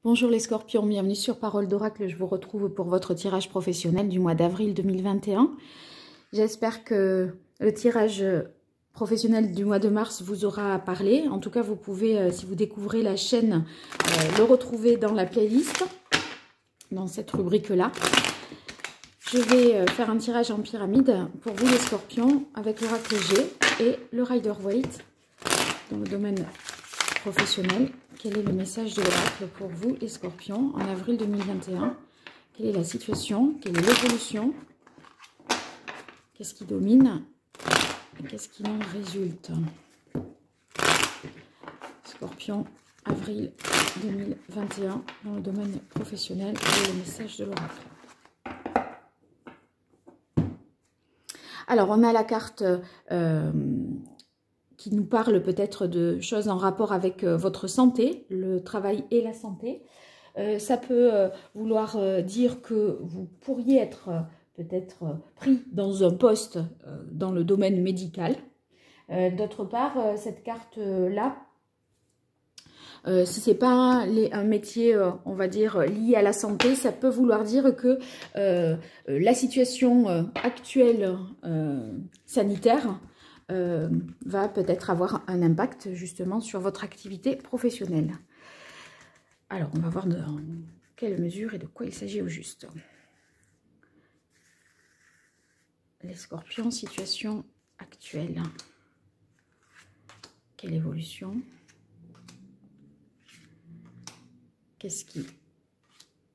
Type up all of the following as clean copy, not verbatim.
Bonjour les scorpions, bienvenue sur Parole d'Oracle. Je vous retrouve pour votre tirage professionnel du mois d'avril 2021. J'espère que le tirage professionnel du mois de mars vous aura parlé. En tout cas, vous pouvez, si vous découvrez la chaîne, le retrouver dans la playlist, dans cette rubrique-là. Je vais faire un tirage en pyramide pour vous les scorpions avec l'oracle G et le Rider-Waite dans le domaine professionnel. Quel est le message de l'oracle pour vous les scorpions en avril 2021? Quelle est la situation? Quelle est l'évolution? Qu'est-ce qui domine? Et qu'est-ce qui en résulte? Scorpion, avril 2021 dans le domaine professionnel. Quel est le message de l'oracle? Alors, on a la carte qui nous parle peut-être de choses en rapport avec votre santé, le travail et la santé. Ça peut vouloir dire que vous pourriez être peut-être pris dans un poste dans le domaine médical. D'autre part, cette carte-là, si ce n'est pas un métier, on va dire, lié à la santé, ça peut vouloir dire que la situation actuelle sanitaire va peut-être avoir un impact justement sur votre activité professionnelle. Alors, on va voir dans quelle mesure et de quoi il s'agit au juste. Les scorpions, situation actuelle. Quelle évolution? Qu'est-ce qui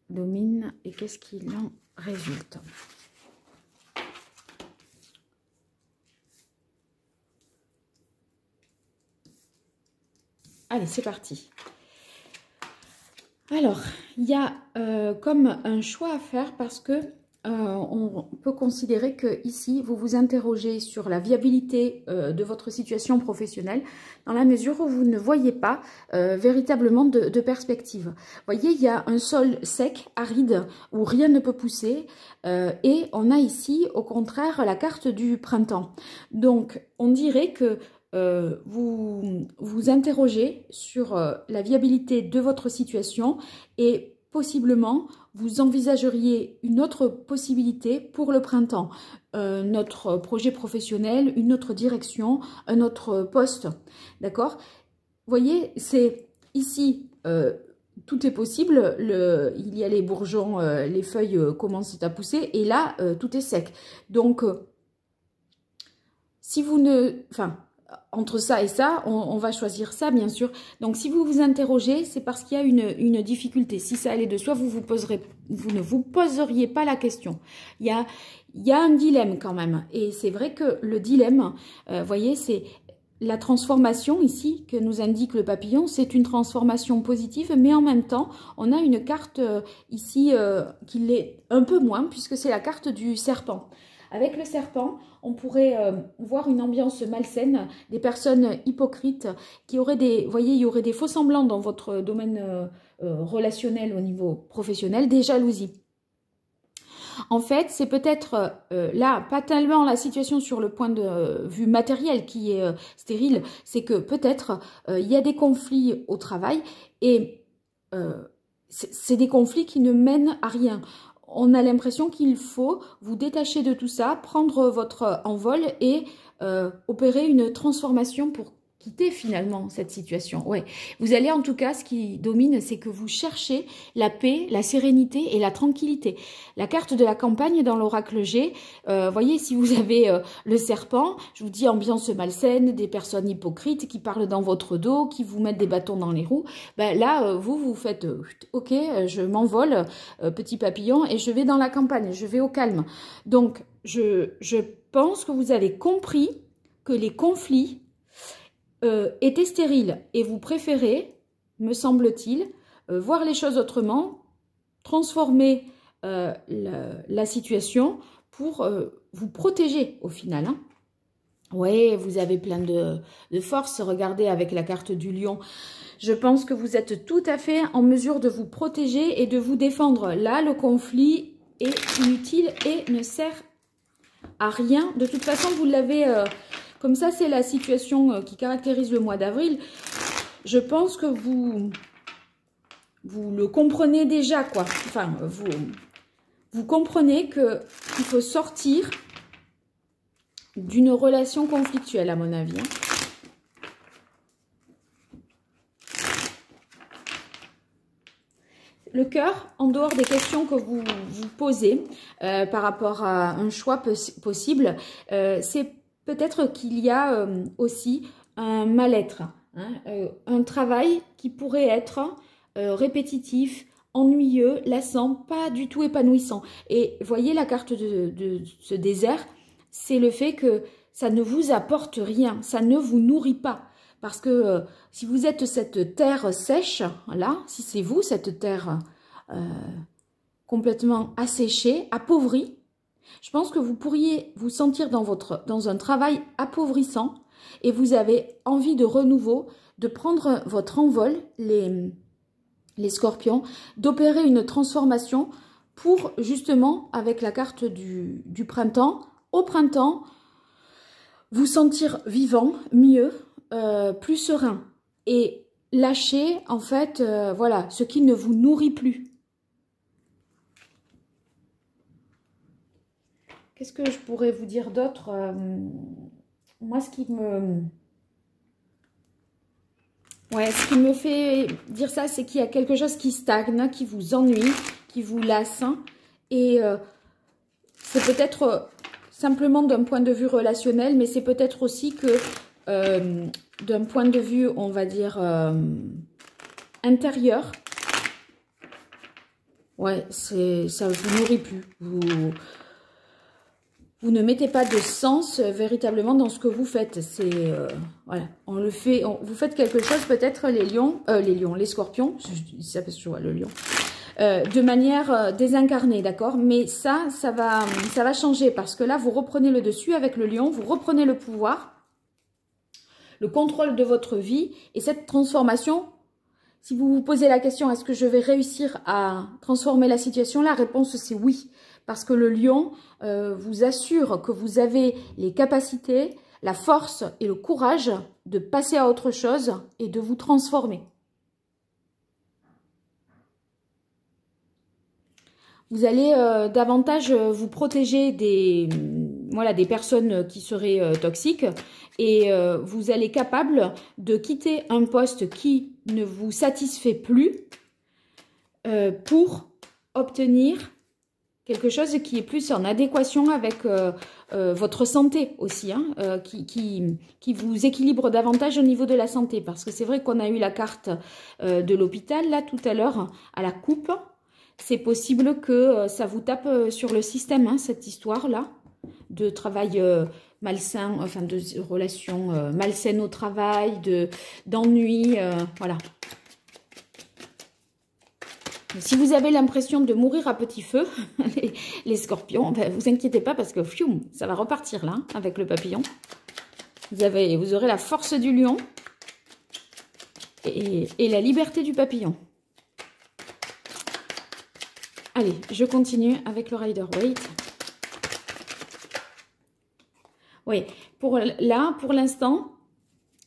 domine et qu'est-ce qui en résulte? Allez, c'est parti. Alors, il y a comme un choix à faire parce que on peut considérer que ici, vous vous interrogez sur la viabilité de votre situation professionnelle dans la mesure où vous ne voyez pas véritablement de perspective. Vous voyez, il y a un sol sec, aride, où rien ne peut pousser et on a ici, au contraire, la carte du printemps. Donc, on dirait que vous vous interrogez sur la viabilité de votre situation et possiblement vous envisageriez une autre possibilité pour le printemps, notre projet professionnel, une autre direction, un autre poste, d'accord? Vous voyez, c'est ici, tout est possible, il y a les bourgeons, les feuilles commencent à pousser et là, tout est sec. Donc, si vous ne... Enfin, entre ça et ça, on va choisir ça, bien sûr. Donc, si vous vous interrogez, c'est parce qu'il y a une difficulté. Si ça allait de soi, vous ne vous poseriez pas la question. Il y a un dilemme quand même. Et c'est vrai que le dilemme, vous voyez, c'est la transformation ici que nous indique le papillon. C'est une transformation positive, mais en même temps, on a une carte ici qui l'est un peu moins, puisque c'est la carte du serpent. Avec le serpent, on pourrait voir une ambiance malsaine, des personnes hypocrites qui auraient des... Vous voyez, il y aurait des faux semblants dans votre domaine relationnel au niveau professionnel, des jalousies. En fait, c'est peut-être là, pas tellement la situation sur le point de vue matériel qui est stérile, c'est que peut-être il y a des conflits au travail et c'est des conflits qui ne mènent à rien. On a l'impression qu'il faut vous détacher de tout ça, prendre votre envol et opérer une transformation pour quitter finalement cette situation. Ouais. Vous allez en tout cas, ce qui domine, c'est que vous cherchez la paix, la sérénité et la tranquillité. La carte de la campagne dans l'oracle G, voyez, si vous avez le serpent, je vous dis ambiance malsaine, des personnes hypocrites qui parlent dans votre dos, qui vous mettent des bâtons dans les roues, ben là, vous faites ok, je m'envole, petit papillon, et je vais dans la campagne, je vais au calme. Donc, je pense que vous avez compris que les conflits était stérile et vous préférez, me semble-t-il, voir les choses autrement, transformer la situation pour vous protéger au final. Hein. Oui, vous avez plein de force, regardez avec la carte du lion. Je pense que vous êtes tout à fait en mesure de vous protéger et de vous défendre. Là, le conflit est inutile et ne sert à rien. De toute façon, vous l'avez... Comme ça, c'est la situation qui caractérise le mois d'avril. Je pense que vous vous le comprenez déjà, quoi. Enfin, vous comprenez qu'il faut sortir d'une relation conflictuelle, à mon avis. Hein. Le cœur, en dehors des questions que vous vous posez par rapport à un choix possible, c'est peut-être qu'il y a aussi un mal-être, hein, un travail qui pourrait être répétitif, ennuyeux, lassant, pas du tout épanouissant. Et voyez la carte de ce désert, c'est le fait que ça ne vous apporte rien, ça ne vous nourrit pas. Parce que si vous êtes cette terre sèche, là, si c'est vous, cette terre complètement asséchée, appauvrie, je pense que vous pourriez vous sentir dans un travail appauvrissant et vous avez envie de renouveau, de prendre votre envol, les scorpions, d'opérer une transformation pour justement, avec la carte du printemps, au printemps, vous sentir vivant, mieux, plus serein et lâcher en fait voilà, ce qui ne vous nourrit plus. Qu'est-ce que je pourrais vous dire d'autre? Moi, ce qui me fait dire ça, c'est qu'il y a quelque chose qui stagne, qui vous ennuie, qui vous lasse. Et c'est peut-être simplement d'un point de vue relationnel, mais c'est peut-être aussi que d'un point de vue, on va dire, intérieur, ouais, ça ne vous nourrit plus. Vous ne mettez pas de sens véritablement dans ce que vous faites. C'est voilà, on le fait. Vous faites quelque chose, peut-être les scorpions. Je dis ça parce que je vois le lion. De manière désincarnée, d'accord. Mais ça va changer parce que là, vous reprenez le dessus avec le lion. Vous reprenez le pouvoir, le contrôle de votre vie et cette transformation. Si vous vous posez la question, est-ce que je vais réussir à transformer la situation? La réponse, c'est oui. Parce que le lion vous assure que vous avez les capacités, la force et le courage de passer à autre chose et de vous transformer. Vous allez davantage vous protéger des personnes qui seraient toxiques et vous allez être capable de quitter un poste qui ne vous satisfait plus pour obtenir quelque chose qui est plus en adéquation avec votre santé aussi, hein, qui vous équilibre davantage au niveau de la santé. Parce que c'est vrai qu'on a eu la carte de l'hôpital, là, tout à l'heure, à la coupe. C'est possible que ça vous tape sur le système, hein, cette histoire-là, de travail malsain, enfin de relations malsaines au travail, d'ennui, voilà. Si vous avez l'impression de mourir à petit feu, les scorpions, ben, vous inquiétez pas parce que fium, ça va repartir là, avec le papillon. Vous aurez la force du lion et la liberté du papillon. Allez, je continue avec le Rider-Waite. Oui, pour l'instant,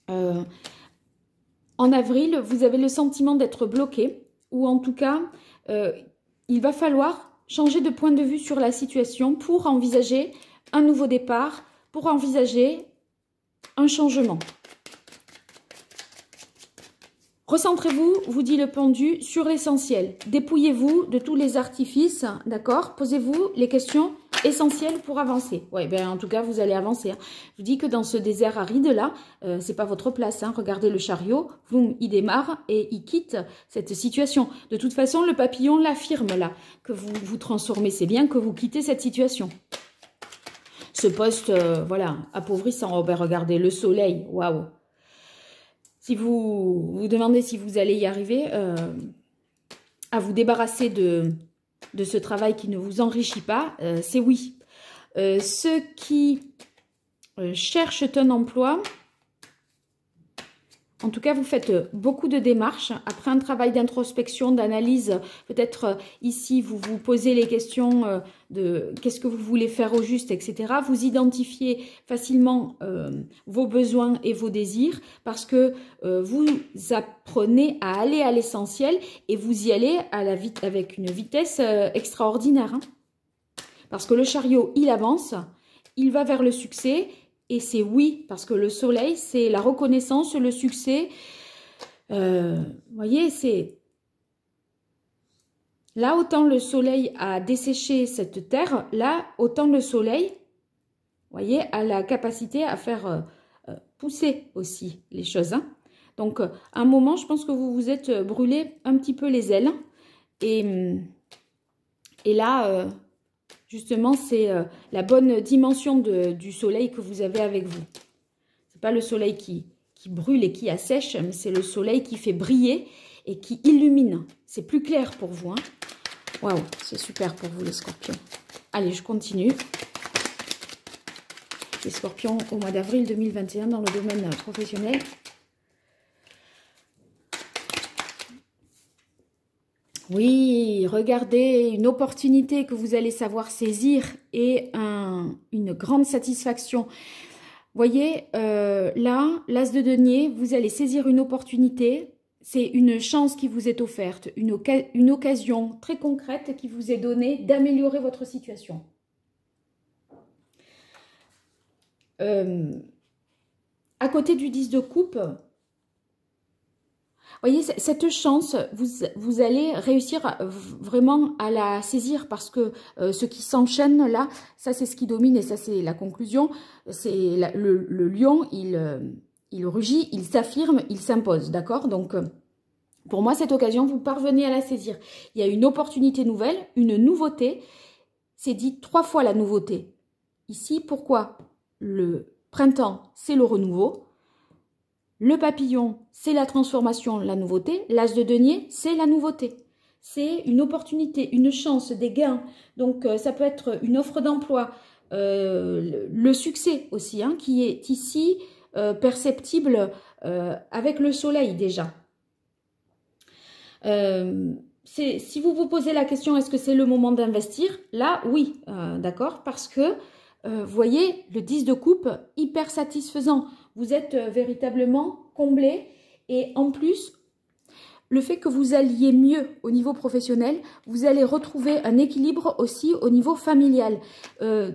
en avril, vous avez le sentiment d'être bloqué. Ou en tout cas, il va falloir changer de point de vue sur la situation pour envisager un nouveau départ, pour envisager un changement. Recentrez-vous, vous dit le pendu, sur l'essentiel. Dépouillez-vous de tous les artifices, d'accord? Posez-vous les questions essentielles pour avancer. Oui, ben en tout cas, vous allez avancer. Hein. Je vous dis que dans ce désert aride là, c'est pas votre place. Hein. Regardez le chariot, il démarre et il quitte cette situation. De toute façon, le papillon l'affirme là, que vous vous transformez. C'est bien que vous quittez cette situation. Ce poste, voilà, appauvrissant. Oh, ben regardez, le soleil, waouh. Si vous vous demandez si vous allez y arriver à vous débarrasser de ce travail qui ne vous enrichit pas, c'est oui. Ceux qui cherchent un emploi, En tout cas, vous faites beaucoup de démarches. Après un travail d'introspection, d'analyse, peut-être ici, vous vous posez les questions de qu'est-ce que vous voulez faire au juste, etc. Vous identifiez facilement vos besoins et vos désirs parce que vous apprenez à aller à l'essentiel et vous y allez avec une vitesse extraordinaire. Hein. Parce que le chariot, il avance, il va vers le succès. Et c'est oui, parce que le soleil, c'est la reconnaissance, le succès. Vous voyez, c'est... Là, autant le soleil a desséché cette terre, là, autant le soleil, vous voyez, a la capacité à faire pousser aussi les choses. Hein. Donc, à un moment, je pense que vous vous êtes brûlé un petit peu les ailes. Et là... justement, c'est la bonne dimension du soleil que vous avez avec vous. Ce n'est pas le soleil qui brûle et qui assèche, mais c'est le soleil qui fait briller et qui illumine. C'est plus clair pour vous. Hein. Waouh, c'est super pour vous les scorpions. Allez, je continue. Les scorpions au mois d'avril 2021 dans le domaine professionnel. Oui, regardez, une opportunité que vous allez savoir saisir et une grande satisfaction. Voyez, là, l'as de denier, vous allez saisir une opportunité. C'est une chance qui vous est offerte, une occasion très concrète qui vous est donnée d'améliorer votre situation. À côté du 10 de coupe, voyez, cette chance, vous allez réussir vraiment à la saisir parce que ce qui s'enchaîne là, ça c'est ce qui domine et ça c'est la conclusion. C'est le lion, il rugit, il s'affirme, il s'impose, d'accord? Donc, pour moi, cette occasion, vous parvenez à la saisir. Il y a une opportunité nouvelle, une nouveauté. C'est dit 3 fois la nouveauté. Ici, pourquoi? Le printemps, c'est le renouveau. Le papillon, c'est la transformation, la nouveauté. L'as de denier, c'est la nouveauté. C'est une opportunité, une chance, des gains. Donc, ça peut être une offre d'emploi, le succès aussi, hein, qui est ici perceptible avec le soleil déjà. Si vous vous posez la question, est-ce que c'est le moment d'investir? Là, oui, d'accord, parce que, vous voyez, le 10 de coupe, hyper satisfaisant. Vous êtes véritablement comblé et en plus, le fait que vous alliez mieux au niveau professionnel, vous allez retrouver un équilibre aussi au niveau familial.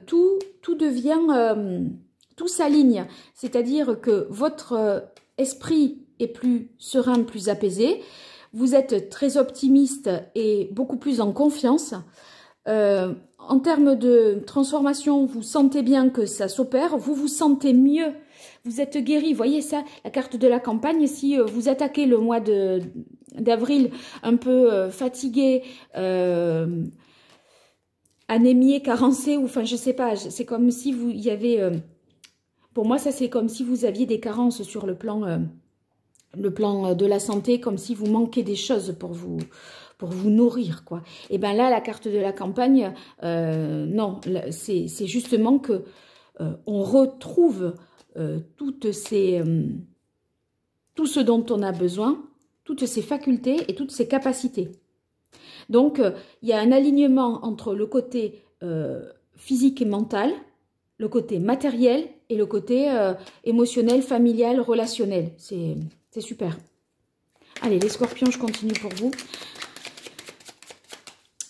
Tout devient, tout s'aligne, c'est-à-dire que votre esprit est plus serein, plus apaisé. Vous êtes très optimiste et beaucoup plus en confiance. En termes de transformation, vous sentez bien que ça s'opère, vous vous sentez mieux, vous êtes guéri. Vous voyez ça, la carte de la campagne, si vous attaquez le mois d'avril un peu fatigué, anémié, carencé, ou enfin je sais pas, c'est comme si vous y avait... pour moi, ça c'est comme si vous aviez des carences sur le plan de la santé, comme si vous manquez des choses pour vous nourrir, quoi. Et bien là, la carte de la campagne, non, c'est justement que on retrouve tout ce dont on a besoin, toutes ses facultés et toutes ses capacités. Donc, il y a un alignement entre le côté physique et mental, le côté matériel et le côté émotionnel, familial, relationnel. C'est super. Allez, les scorpions, je continue pour vous.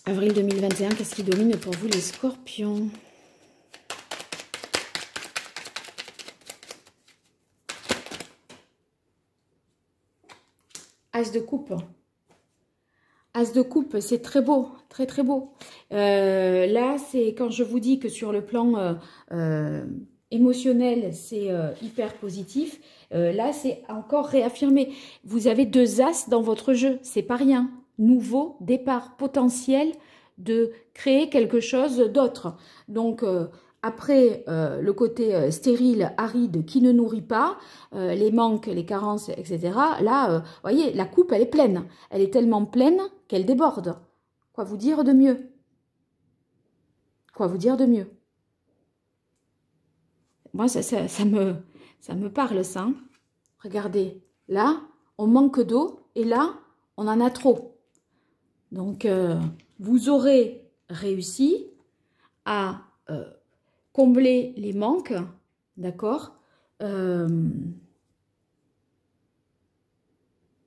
Avril 2021, qu'est-ce qui domine pour vous, les scorpions? As de coupe. As de coupe, c'est très beau, très très beau. Là, c'est quand je vous dis que sur le plan émotionnel, c'est hyper positif. Là, c'est encore réaffirmé. Vous avez 2 as dans votre jeu, c'est pas rien. Nouveau départ potentiel de créer quelque chose d'autre. Donc, après le côté stérile, aride, qui ne nourrit pas, les manques, les carences, etc. Là, vous voyez, la coupe, elle est pleine. Elle est tellement pleine qu'elle déborde. Quoi vous dire de mieux? Quoi vous dire de mieux? Moi, ça me parle, ça. Hein. Regardez, Là, on manque d'eau et là, on en a trop. Donc, vous aurez réussi à combler les manques, d'accord? Ah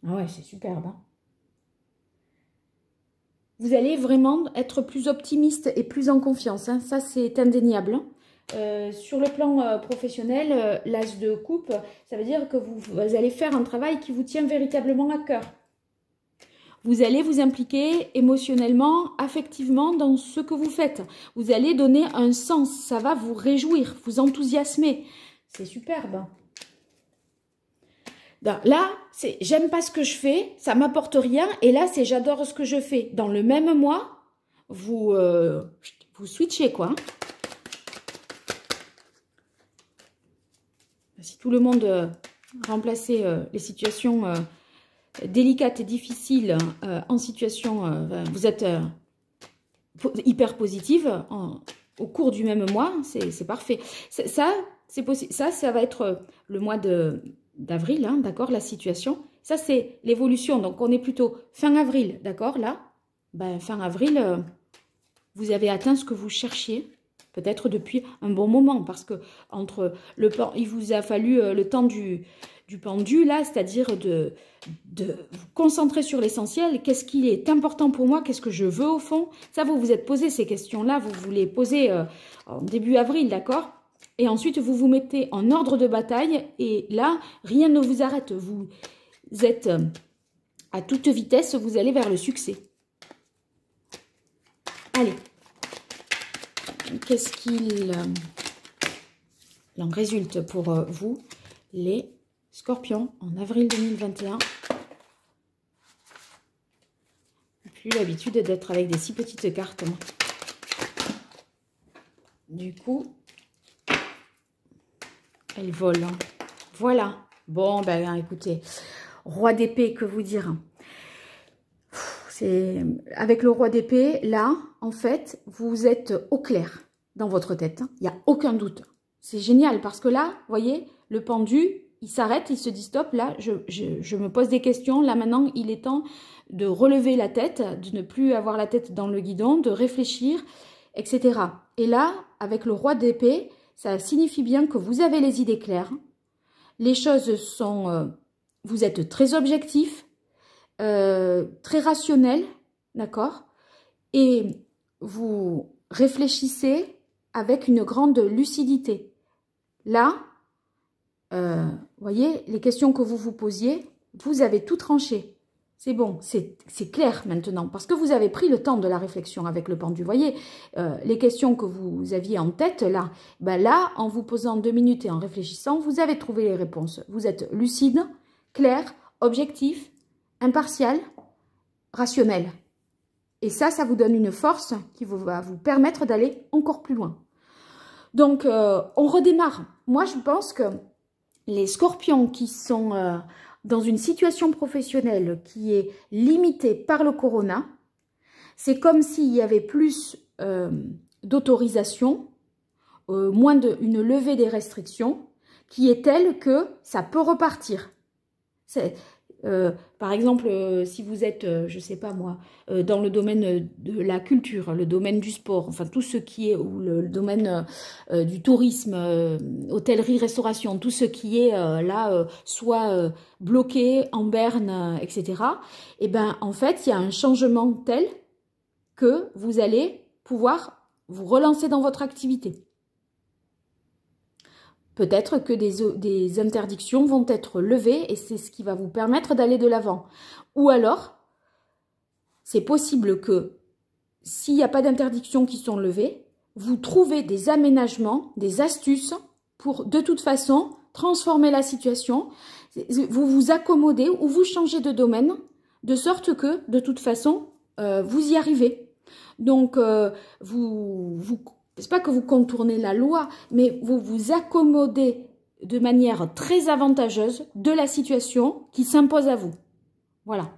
ouais, c'est superbe, hein. Vous allez vraiment être plus optimiste et plus en confiance, hein. Ça, c'est indéniable, hein. Sur le plan professionnel, l'as de coupe, ça veut dire que vous allez faire un travail qui vous tient véritablement à cœur. Vous allez vous impliquer émotionnellement, affectivement dans ce que vous faites. Vous allez donner un sens, ça va vous réjouir, vous enthousiasmer. C'est superbe. Là, c'est j'aime pas ce que je fais, ça m'apporte rien. Et là, c'est j'adore ce que je fais. Dans le même mois, vous switchez, quoi. Si tout le monde remplaçait les situations délicates et difficiles en situation, vous êtes hyper positive au cours du même mois, c'est parfait. Ça, c'est possible. Ça va être le mois d'avril, hein, d'accord, la situation. Ça, c'est l'évolution. Donc, on est plutôt fin avril, d'accord, là. Ben, fin avril, vous avez atteint ce que vous cherchiez, peut-être depuis un bon moment, parce que il vous a fallu le temps du pendu, là, c'est-à-dire de vous concentrer sur l'essentiel. Qu'est-ce qui est important pour moi? Qu'est-ce que je veux au fond? Ça, vous vous êtes posé ces questions-là, vous les posez en début avril, d'accord? Et ensuite, vous vous mettez en ordre de bataille et là, rien ne vous arrête. Vous êtes à toute vitesse, vous allez vers le succès. Allez, qu'est-ce qu'il en résulte pour vous, les Scorpions, en avril 2021? Plus l'habitude d'être avec des si petites cartes, moi. Du coup, elle vole. Voilà. Bon, ben écoutez, roi d'épée, que vous dire? Avec le roi d'épée, là, en fait, vous êtes au clair dans votre tête. Il n'y a aucun doute. C'est génial parce que là, vous voyez, le pendu, il s'arrête, il se dit stop. Là, je me pose des questions. Là, maintenant, il est temps de relever la tête, de ne plus avoir la tête dans le guidon, de réfléchir, etc. Et là, avec le roi d'épée, ça signifie bien que vous avez les idées claires. Les choses sont... vous êtes très objectif, très rationnel, d'accord? Et vous réfléchissez avec une grande lucidité. Là, vous voyez, les questions que vous vous posiez, vous avez tout tranché. C'est bon, c'est clair maintenant, parce que vous avez pris le temps de la réflexion avec le pendu. Vous voyez, les questions que vous aviez en tête, là, ben là, en vous posant 2 minutes et en réfléchissant, vous avez trouvé les réponses. Vous êtes lucide, clair, objectif, impartial, rationnel. Et ça vous donne une force qui va vous permettre d'aller encore plus loin. Donc, on redémarre. Moi, je pense que les scorpions qui sont dans une situation professionnelle qui est limitée par le corona, c'est comme s'il y avait plus d'autorisation, moins une levée des restrictions, qui est telle que ça peut repartir. Par exemple, si vous êtes, je sais pas moi, dans le domaine de la culture, le domaine du sport, enfin tout ce qui est, ou le domaine du tourisme, hôtellerie, restauration, tout ce qui est là, soit bloqué, en berne, etc. Et ben en fait, il y a un changement tel que vous allez pouvoir vous relancer dans votre activité. Peut-être que des interdictions vont être levées et c'est ce qui va vous permettre d'aller de l'avant. Ou alors, c'est possible que s'il n'y a pas d'interdictions qui sont levées, vous trouvez des aménagements, des astuces pour de toute façon transformer la situation. Vous vous accommodez ou vous changez de domaine de sorte que de toute façon, vous y arrivez. Donc, c'est pas que vous contournez la loi, mais vous vous accommodez de manière très avantageuse de la situation qui s'impose à vous. Voilà.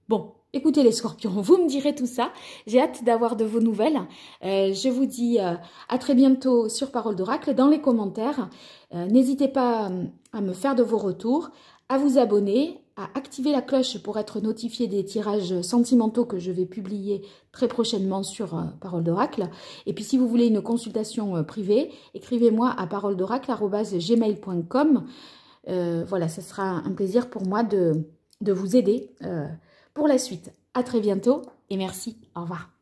Bon, écoutez les scorpions, vous me direz tout ça. J'ai hâte d'avoir de vos nouvelles. Je vous dis à très bientôt sur Parole d'Oracle dans les commentaires. N'hésitez pas à me faire de vos retours, à vous abonner, à activer la cloche pour être notifié des tirages sentimentaux que je vais publier très prochainement sur Parole d'Oracle. Et puis si vous voulez une consultation privée, écrivez-moi à paroledoracle@gmail.com. Voilà, ce sera un plaisir pour moi de vous aider pour la suite. À très bientôt et merci. Au revoir.